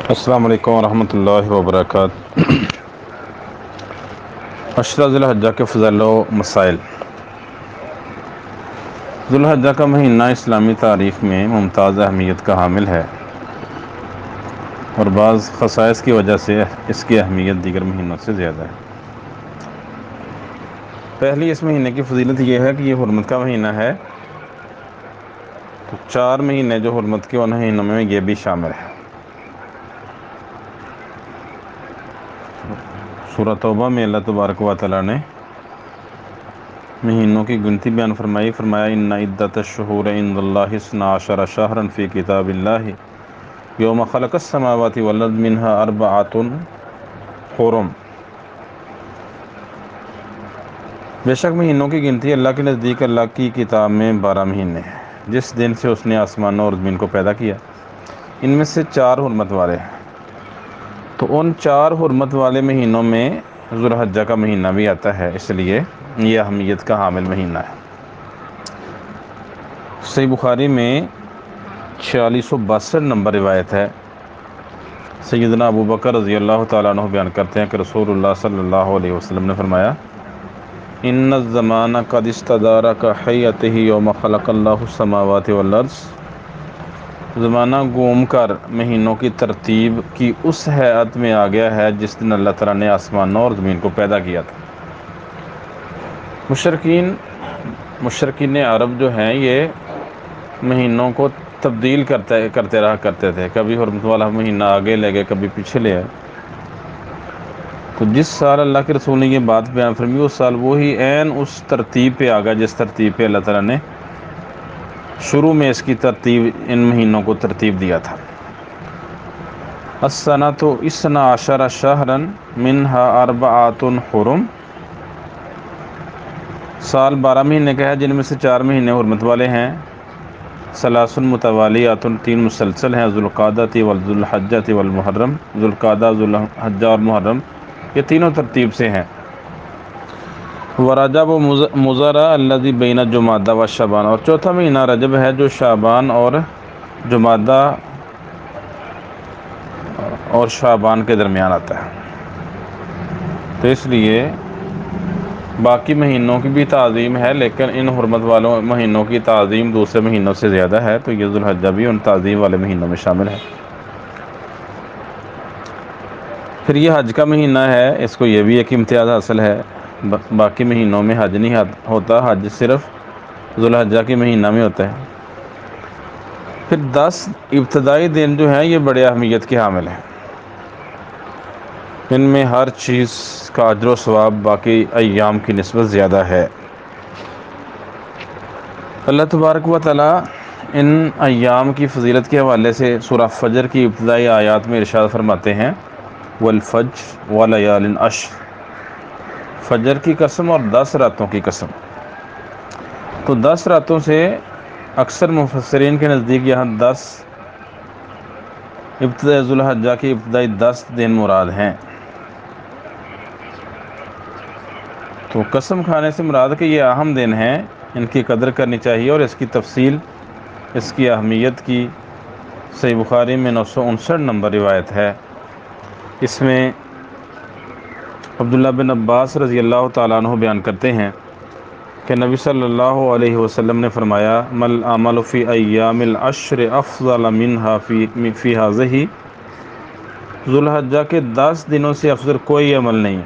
السلام علیکم ورحمۃ اللہ وبرکاتہ۔ عشرہ ذی الحجہ کے فضائل و مسائل۔ ذی الحجہ کا مہینہ اسلامی تاریخ میں ممتاز اہمیت کا حامل ہے اور بعض خصائص کی وجہ سے اس کی اہمیت دیگر مہینوں سے زیادہ ہے۔ پہلی اس مہینے کی فضیلت یہ ہے کہ یہ حرمت کا مہینہ ہے، تو 4 مہینے جو حرمت کے ان مہینوں میں یہ بھی شامل ہے۔ سورہ توبہ میں اللہ تبارک و تعالیٰ نے مہینوں کی گنتی بیان فرمایا ان عدۃ الشہور عند اللہ 12 شہرا فی کتاب اللہ یوم خلق السماوات والارض منها 4 حرم۔ بے شک مہینوں کی گنتی اللہ کے نزدیک اللہ کی کتاب میں 12 مہینے ہیں، جس دن سے اس نے آسمانوں اور زمین کو پیدا کیا، ان میں سے 4 حرمت والے ہیں۔ تو ان 4 حرمت والے مہینوں میں ذو الحجہ کا مہینہ بھی آتا ہے، اس لیے یہ اہمیت کا حامل مہینہ ہے۔ صحیح بخاری میں 4662 نمبر روایت ہے، سیدنا ابو بکر رضی اللہ تعالیٰ عنہ بیان کرتے ہیں کہ رسول اللہ صلی اللہ علیہ وسلم نے فرمایا ان الزمان قد استدار کحیتہ یوم خلق اللہ السماوات والارض۔ زمانہ گھوم کر مہینوں کی ترتیب کی اس ہیئت میں آ گیا ہے جس دن اللہ تعالیٰ نے آسمانوں اور زمین کو پیدا کیا تھا۔ مشرکین عرب جو ہیں یہ مہینوں کو تبدیل کرتے رہا کرتے تھے، کبھی حرمت والا مہینہ آگے لے گئے، کبھی پیچھے لے آئے۔ تو جس سال اللہ کے رسول نے یہ بات بیان فرمائی اس سال وہی عین اس ترتیب پہ آ گیا جس ترتیب پہ اللہ تعالیٰ نے شروع میں اس کی ترتیب ان مہینوں کو ترتیب دیا تھا۔ السنۃ 12 شہرا منها 4 حرم۔ سال 12 مہینے کا ہے جن میں سے 4 مہینے حرمت والے ہیں۔ ثلاث متوالیات 3 مسلسل ہیں، ذوالقعدۃ والذوالحجۃ والمحرم۔ ذوالقعدہ، ذوالحجہ اور محرم یہ تینوں ترتیب سے ہیں۔ ورجب مضر الذی بین جمادہ و شعبان، اور چوتھا مہینہ رجب ہے جو شعبان اور جمادہ اور شعبان کے درمیان آتا ہے۔ تو اس لیے باقی مہینوں کی بھی تعظیم ہے، لیکن ان حرمت والوں مہینوں کی تعظیم دوسرے مہینوں سے زیادہ ہے، تو یہ ذو الحجہ بھی ان تعظیم والے مہینوں میں شامل ہے۔ پھر یہ حج کا مہینہ ہے، اس کو یہ بھی ایک امتیاز حاصل ہے، باقی مہینوں میں حج نہیں ہوتا، حج صرف ذو الحجہ کے مہینہ میں ہوتا ہے۔ پھر 10 ابتدائی دن جو ہیں یہ بڑے اہمیت کے حامل ہیں، ان میں ہر چیز کا اجر و ثواب باقی ایام کی نسبت زیادہ ہے۔ اللہ تبارک و تعالیٰ ان ایام کی فضیلت کے حوالے سے سورہ فجر کی ابتدائی آیات میں ارشاد فرماتے ہیں والفجر ولیال عشر، فجر کی قسم اور 10 راتوں کی قسم۔ تو 10 راتوں سے اکثر مفسرین کے نزدیک یہاں 10 ابتدائی ذو الحجہ کی ابتدائی 10 دن مراد ہیں۔ تو قسم کھانے سے مراد کہ یہ اہم دن ہیں، ان کی قدر کرنی چاہیے، اور اس کی تفصیل، اس کی اہمیت کی صحیح بخاری میں 959 نمبر روایت ہے۔ اس میں عبداللہ بن عباس رضی اللہ تعالیٰ عنہ بیان کرتے ہیں کہ نبی صلی اللہ علیہ وسلم نے فرمایا مل عمل فی ایام العشر افضل منها فی هذه، ذو الحجہ کے 10 دنوں سے افضل کوئی عمل نہیں،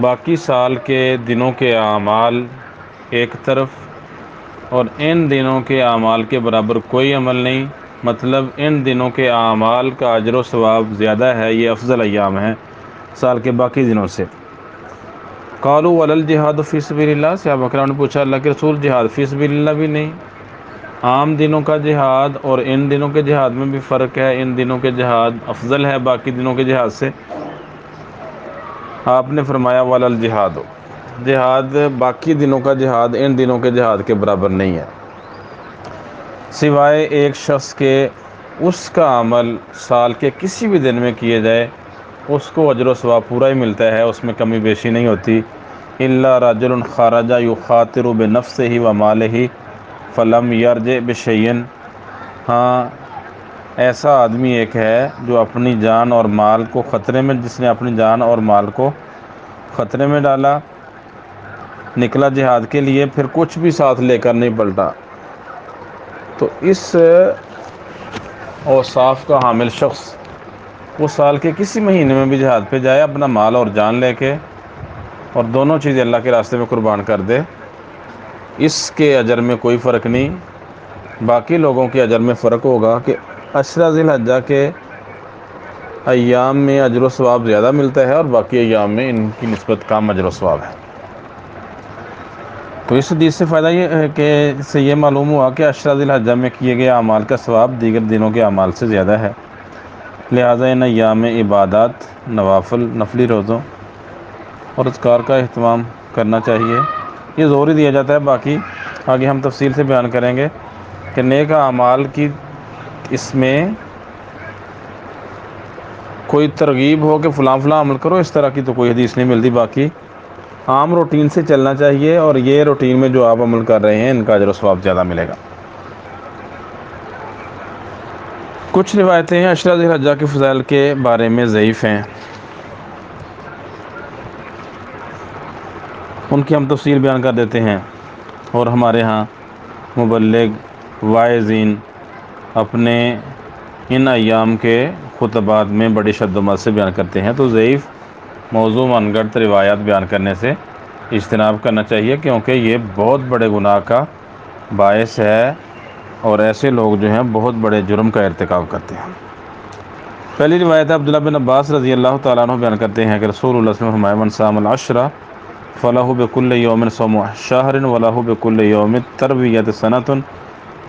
باقی سال کے دنوں کے اعمال ایک طرف اور ان دنوں کے اعمال کے برابر کوئی عمل نہیں، مطلب ان دنوں کے اعمال کا اجر و ثواب زیادہ ہے، یہ افضل ایام ہیں سال کے باقی دنوں سے۔ قالوا ولا الجہاد فی سبیل اللہ، صحابہ کرام نے پوچھا اللہ کے رسول جہاد فی سبیل اللہ بھی نہیں؟ عام دنوں کا جہاد اور ان دنوں کے جہاد میں بھی فرق ہے، ان دنوں کے جہاد افضل ہے باقی دنوں کے جہاد سے۔ آپ نے فرمایا ولا الجہاد، جہاد باقی دنوں کا جہاد ان دنوں کے جہاد کے برابر نہیں ہے، سوائے ایک شخص کے اس کا عمل سال کے کسی بھی دن میں کیے جائے اس کو اجر و ثواب پورا ہی ملتا ہے، اس میں کمی بیشی نہیں ہوتی۔ الا رجل خرج یخاطر بنفسہ ومالہ فلم یرجع بشیء، ہاں ایسا آدمی ایک ہے جو اپنی جان اور مال کو خطرے میں، جس نے اپنی جان اور مال کو خطرے میں ڈالا، نکلا جہاد کے لیے، پھر کچھ بھی ساتھ لے کر نہیں پلٹا۔ تو اس اوصاف کا حامل شخص وہ سال کے کسی مہینے میں بھی جہاد پہ جائے، اپنا مال اور جان لے کے، اور دونوں چیزیں اللہ کے راستے میں قربان کر دے، اس کے اجر میں کوئی فرق نہیں۔ باقی لوگوں کے اجر میں فرق ہوگا کہ عشرہ ذی الحجہ کے ایام میں اجر و ثواب زیادہ ملتا ہے اور باقی ایام میں ان کی نسبت کم اجر و ثواب ہے۔ تو اس حدیث سے فائدہ یہ ہے کہ اس سے یہ معلوم ہوا کہ عشرہ ذی الحجہ میں کیے گئے اعمال کا ثواب دیگر دنوں کے اعمال سے زیادہ ہے، لہٰذا ان ایام عبادات، نوافل، نفلی روزوں اور اذکار کا اہتمام کرنا چاہیے۔ یہ زور ہی دیا جاتا ہے، باقی آگے ہم تفصیل سے بیان کریں گے کہ نیک اعمال کی اس میں کوئی ترغیب ہو کہ فلاں فلاں عمل کرو، اس طرح کی تو کوئی حدیث نہیں ملتی۔ باقی عام روٹین سے چلنا چاہیے، اور یہ روٹین میں جو آپ عمل کر رہے ہیں ان کا اجر و ثواب زیادہ ملے گا۔ کچھ روایتیں عشرہ ذی الحجہ کے فضائل کے بارے میں ضعیف ہیں، ان کی ہم تفصیل بیان کر دیتے ہیں، اور ہمارے ہاں مبلغ واعظین اپنے ان ایام کے خطبات میں بڑی شد و مد سے بیان کرتے ہیں، تو ضعیف موضوع من گھڑت روایات بیان کرنے سے اجتناب کرنا چاہیے، کیونکہ یہ بہت بڑے گناہ کا باعث ہے، اور ایسے لوگ جو ہیں بہت بڑے جرم کا ارتکاب کرتے ہیں۔ پہلی روایت ہے عبداللہ بن عباس رضی اللہ تعالیٰ عنہ بیان کرتے ہیں کہ رسول اللہ صلی اللہ علیہ وسلم فرمایا من صام العشرہ فلہ بکل یوم صوم شہر ولہ بکل یوم ترویۃ سنۃ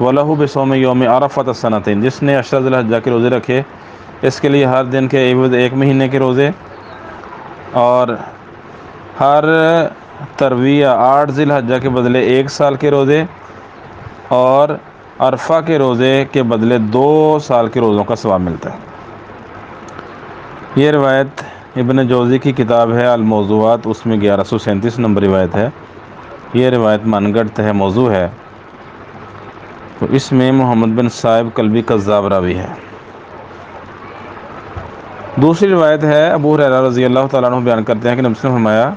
ولہ بصوم یوم عرفۃ سنتین، جس نے عشرہ ذی الحجہ کے روزے رکھے اس کے لیے ہر دن کے عوض ایک مہینے کے روزے، اور ہر ترویہ 8 ذی الحجہ کے بدلے 1 سال کے روزے، اور عرفہ کے روزے کے بدلے 2 سال کے روزوں کا ثواب ملتا ہے۔ یہ روایت ابن جوزی کی کتاب ہے الموضوعات، اس میں 1137 نمبر روایت ہے۔ یہ روایت من گھڑت ہے، موضوع ہے، تو اس میں محمد بن صائب کلبی کذاب راوی ہے۔ دوسری روایت ہے ابو ہریرہ رضی اللہ تعالیٰ عنہ بیان کرتے ہیں کہ نبی صلی اللہ علیہ وسلم فرمایا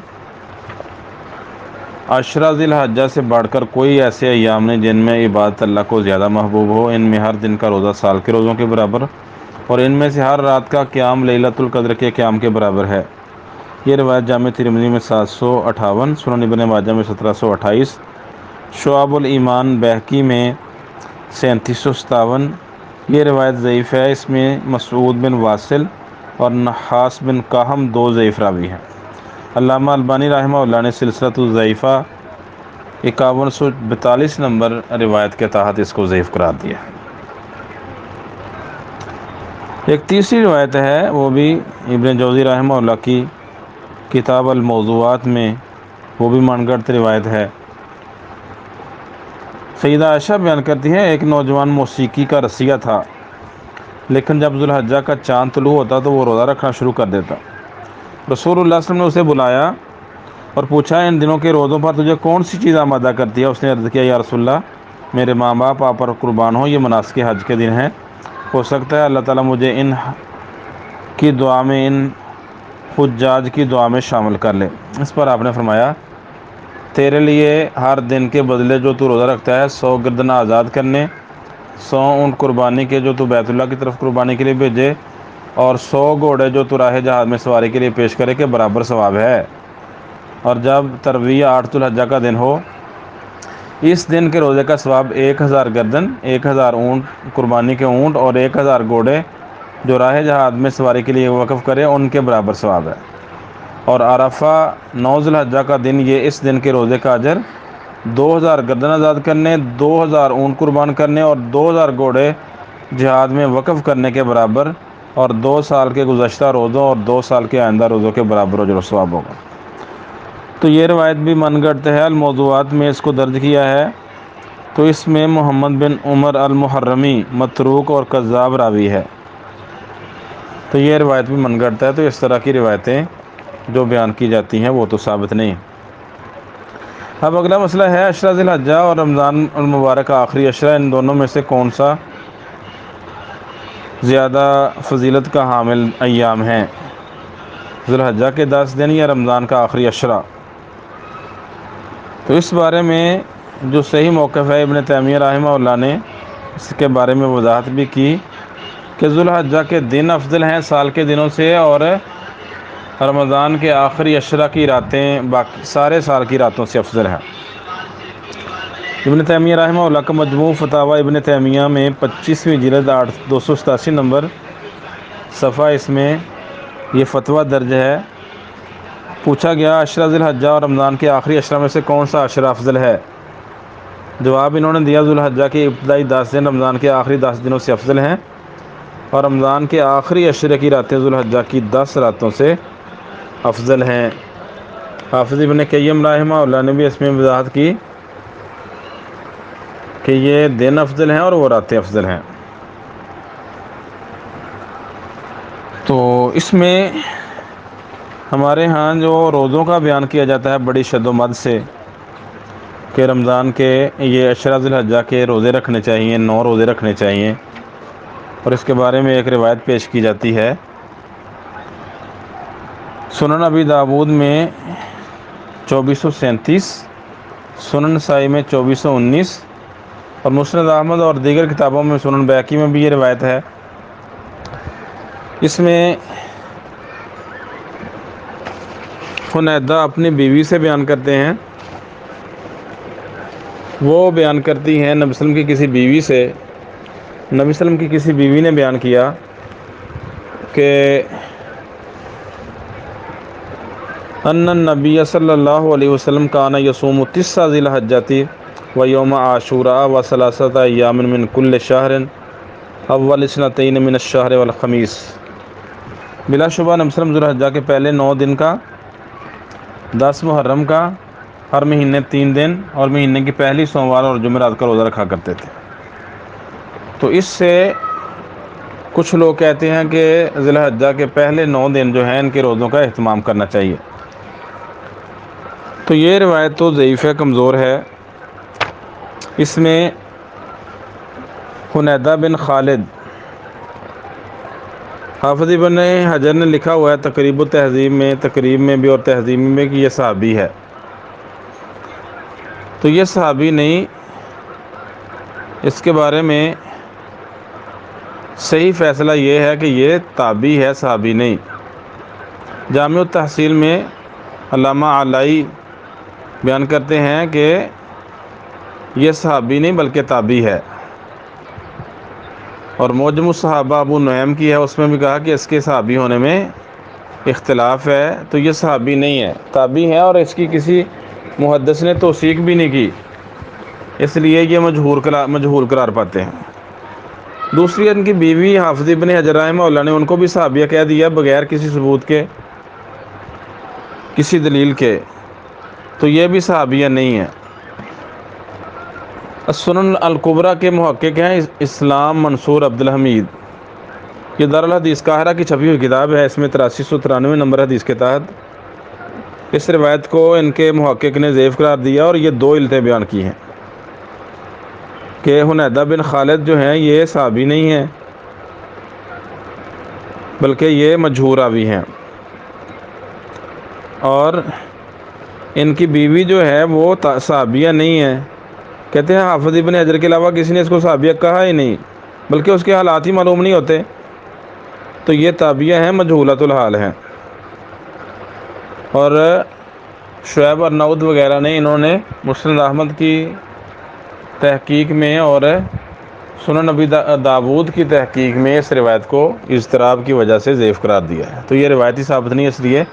عشرہ ذی الحجہ سے بڑھ کر کوئی ایسے ایام نہیں جن میں عبادت اللہ کو زیادہ محبوب ہو، ان میں ہر دن کا روزہ سال کے روزوں کے برابر، اور ان میں سے ہر رات کا قیام لیلۃ القدر کے قیام کے برابر ہے۔ یہ روایت جامع ترمذی میں 758، سنن ابن ماجہ میں 1728، شعب الایمان بہقی میں 3757۔ یہ روایت ضعیف ہے، اس میں مسعود بن واصل اور نحاس بن قاہم 2 ضعیف راوی ہیں۔ علامہ البانی رحمہ اللہ نے سلسلۃ الضعیفہ 5142 نمبر روایت کے تحت اس کو ضعیف قرار دیا۔ ایک تیسری روایت ہے، وہ بھی ابن جوزی رحمہ اللہ کی کتاب الموضوعات میں، وہ بھی من گھڑت روایت ہے۔ سیدہ عائشہ بیان کرتی ہیں ایک نوجوان موسیقی کا رسیہ تھا، لیکن جب ذو الحجہ کا چاند طلوع ہوتا تو وہ روزہ رکھنا شروع کر دیتا۔ رسول اللہ صلی اللہ علیہ وسلم نے اسے بلایا اور پوچھا ان دنوں کے روزوں پر تجھے کون سی چیز آمادہ کرتی ہے؟ اس نے عرض کیا یا رسول اللہ، میرے ماں باپ آپ پر قربان ہوں، یہ مناسک حج کے دن ہیں، ہو سکتا ہے اللہ تعالیٰ مجھے ان کی دعا میں، ان حجاج کی دعا میں شامل کر لے۔ اس پر آپ نے فرمایا تیرے لیے ہر دن کے بدلے جو تو روزہ رکھتا ہے 100 گردنیں آزاد کرنے، 100 اونٹ قربانی کے جو تو بیت اللہ کی طرف قربانی کے لیے بھیجے، اور 100 گھوڑے جو تو راہ جہاد میں سواری کے لیے پیش کرے کے برابر ثواب ہے۔ اور جب ترویہ 8 ذی الحجہ کا دن ہو، اس دن کے روزے کا ثواب 1000 گردن، 1000 اونٹ قربانی کے اونٹ، اور 1000 گھوڑے جو راہ جہاد میں سواری کے لیے وقف کرے ان کے برابر ثواب ہے۔ اور عرفہ 9 ذی الحجہ کا دن، یہ اس دن کے روزے کا اجر 2000 گردن آزاد کرنے، 2000 اونٹ قربان کرنے، اور 2000 گھوڑے جہاد میں وقف کرنے کے برابر، اور 2 سال کے گزشتہ روزوں اور 2 سال کے آئندہ روزوں کے برابر اجر و ثواب ہوگا۔ تو یہ روایت بھی من گھڑت ہے، الموضوعات میں اس کو درج کیا ہے، تو اس میں محمد بن عمر المحرمی متروک اور کذاب راوی ہے، تو یہ روایت بھی من گھڑت ہے۔ تو اس طرح کی روایتیں جو بیان کی جاتی ہیں وہ تو ثابت نہیں۔ اب اگلا مسئلہ ہے عشرہ ذی الحجہ اور رمضان المبارک کا آخری عشرہ، ان دونوں میں سے کون سا زیادہ فضیلت کا حامل ایام ہیں، ذوالحجہ کے 10 دن یا رمضان کا آخری عشرہ؟ تو اس بارے میں جو صحیح موقف ہے، ابن تیمیہ رحمہ اللہ نے اس کے بارے میں وضاحت بھی کی کہ ذوالحجہ کے دن افضل ہیں سال کے دنوں سے، اور رمضان کے آخری عشرہ کی راتیں باقی سارے سال کی راتوں سے افضل ہیں۔ ابن تیمیہ رحمہ اللہ کا مجموع فتاوی ابن تیمیہ میں 25ویں جلد 287 نمبر صفحہ، اس میں یہ فتویٰ درج ہے۔ پوچھا گیا عشرہ ذی الحجہ اور رمضان کے آخری عشرہ میں سے کون سا عشرہ افضل ہے؟ جواب انہوں نے دیا ذوالحجہ کے ابتدائی 10 دن رمضان کے آخری 10 دنوں سے افضل ہیں، اور رمضان کے آخری عشرے کی راتیں ذوالحجہ کی 10 راتوں سے افضل ہیں۔ حافظ ابن قیم رحمہ اللہ نے بھی اس میں وضاحت کی کہ یہ دن افضل ہیں اور وہ راتیں افضل ہیں۔ تو اس میں ہمارے ہاں جو روزوں کا بیان کیا جاتا ہے بڑی شد و مد سے کہ رمضان کے یہ عشرہ ذی الحجہ کے روزے رکھنے چاہیے، 9 روزے رکھنے چاہیے، اور اس کے بارے میں ایک روایت پیش کی جاتی ہے سنن ابی داود میں 2437، سنن نسائی میں 2419، اور مسند احمد اور دیگر کتابوں میں سنن بیہقی میں بھی یہ روایت ہے۔ اس میں حنیدہ اپنی بیوی سے بیان کرتے ہیں، وہ بیان کرتی ہیں نبی صلی اللہ علیہ وسلم کی کسی بیوی سے، نبی صلی اللہ علیہ وسلم کی کسی بیوی نے بیان کیا کہ ان النبی صلی اللہ علیہ وسلم کان یصوم 9 ذی الحجۃ و یوم عاشوراء و 3 ایام من کل شہر اول 2 من الشہر والخمیس۔ بلا شبہ نبی صلی اللہ علیہ وسلم ذوالحجہ کے پہلے 9 دن کا، 10 محرم کا، ہر مہینے 3 دن، اور مہینے کی پہلی سوموار اور جمعرات کا روزہ رکھا کرتے تھے۔ تو اس سے کچھ لوگ کہتے ہیں کہ ذی الحجہ کے پہلے 9 دن جو ہیں ان کے روزوں کا اہتمام کرنا چاہیے۔ تو یہ روایت تو ضعیف ہے، کمزور ہے۔ اس میں حنیدہ بن خالد، حافظ ابن حجر نے لکھا ہوا ہے تقریب التہذیب میں، تقریب میں بھی اور تہذیب میں، کہ یہ صحابی ہے۔ تو یہ صحابی نہیں، اس کے بارے میں صحیح فیصلہ یہ ہے کہ یہ تابعی ہے، صحابی نہیں۔ جامع التحصیل میں علامہ علائی بیان کرتے ہیں کہ یہ صحابی نہیں بلکہ تابعی ہے، اور معجم الصحابہ ابو نعیم کی ہے، اس میں بھی کہا کہ اس کے صحابی ہونے میں اختلاف ہے، تو یہ صحابی نہیں ہے، تابعی ہے، اور اس کی کسی محدث نے توثیق بھی نہیں کی، اس لیے یہ مجہول قرار پاتے ہیں۔ دوسری ان کی بیوی حافظ ابن حجر رحمہ اللہ نے ان کو بھی صحابیہ کہہ دیا بغیر کسی ثبوت کے، کسی دلیل کے، تو یہ بھی صحابیہ نہیں ہے۔ السنن الکبریٰ کے محقق ہیں اسلام منصور عبدالحمید، یہ دارالحدیث قاہرہ کی چھپی ہوئی کتاب ہے، اس میں 8393 نمبر حدیث کے تحت اس روایت کو ان کے محقق نے ضعیف قرار دیا، اور یہ 2 علتیں بیان کی ہیں کہ حنیدہ بن خالد جو ہیں یہ صحابی نہیں ہیں بلکہ یہ مجہول راوی ہیں، اور ان کی بیوی جو ہے وہ صحابیہ نہیں ہے۔ کہتے ہیں حافظ ابن حجر کے علاوہ کسی نے اس کو صحابیہ کہا ہی نہیں، بلکہ اس کے حالات ہی معلوم نہیں ہوتے، تو یہ تابعیہ ہیں، مجہولۃ الحال ہیں۔ اور شعیب ارناؤد وغیرہ نے انہوں نے مسند احمد کی تحقیق میں اور سنن نبی داود کی تحقیق میں اس روایت کو اضطراب کی وجہ سے ضعیف قرار دیا ہے۔ تو یہ روایتی ثابت نہیں، اس لیے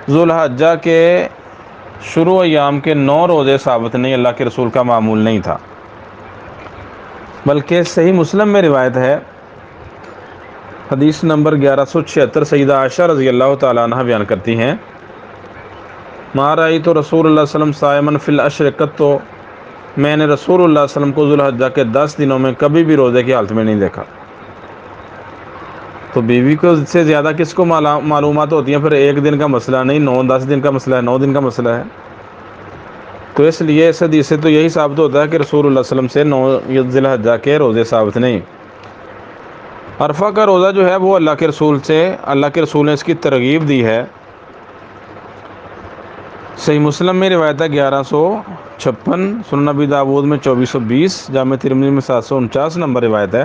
ذوالحجہ کے شروع ایام کے 9 روزے ثابت نہیں، اللہ کے رسول کا معمول نہیں تھا، بلکہ صحیح مسلم میں روایت ہے، حدیث نمبر 1176، سیدہ عائشہ رضی اللہ تعالیٰ عنہ بیان کرتی ہیں، ما رأیت رسول اللہ صلی اللہ علیہ وسلم صائما فی العشر قط، تو میں نے رسول اللہ صلی اللہ علیہ وسلم کو ذوالحجہ کے 10 دنوں میں کبھی بھی روزے کی حالت میں نہیں دیکھا۔ تو بیوی کو سے زیادہ کس کو معلومات ہوتی ہیں؟ پھر 1 دن کا مسئلہ نہیں، 9-10 دن کا مسئلہ ہے، 9 دن کا مسئلہ ہے۔ تو اس لیے اس حدیث سے تو یہی ثابت ہوتا ہے کہ رسول اللہ صلی اللہ علیہ وسلم سے 9 ذی الحجہ کے روزے ثابت نہیں۔ عرفہ کا روزہ جو ہے وہ اللہ کے رسول نے اس کی ترغیب دی ہے۔ صحیح مسلم میں روایت ہے 1156، سنن نبی داود میں 2420، جامع ترمذی میں 749 نمبر روایت ہے۔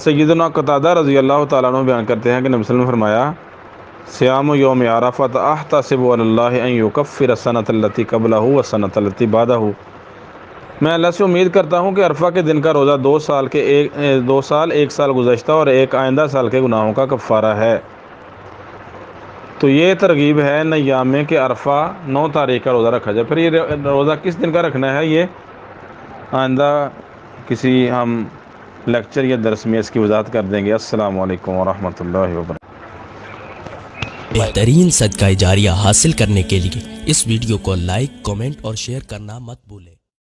سیدنا قتادہ رضی اللہ تعالیٰ عنہ بیان کرتے ہیں کہ نبی صلی اللہ علیہ وسلم نے فرمایا سیام یوم عرفہ احتسب علی اللہ ان یکفر السنۃ التی قبلہ والسنۃ التی بعدہ، میں اللہ سے امید کرتا ہوں کہ عرفہ کے دن کا روزہ 2 سال 1 سال گزشتہ اور ایک آئندہ سال کے گناہوں کا کفارہ ہے۔ تو یہ ترغیب ہے نیام میں کہ عرفہ 9 تاریخ کا روزہ رکھا جائے۔ پھر یہ روزہ کس دن کا رکھنا ہے، یہ آئندہ کسی ہم لیکچر یا درس میں اس کی وضاحت کر دیں گے۔ السلام علیکم ورحمۃ اللہ وبرکاتہ۔ بہترین صدقہ جاریہ حاصل کرنے کے لیے اس ویڈیو کو لائک، کمنٹ اور شیئر کرنا مت بھولیں۔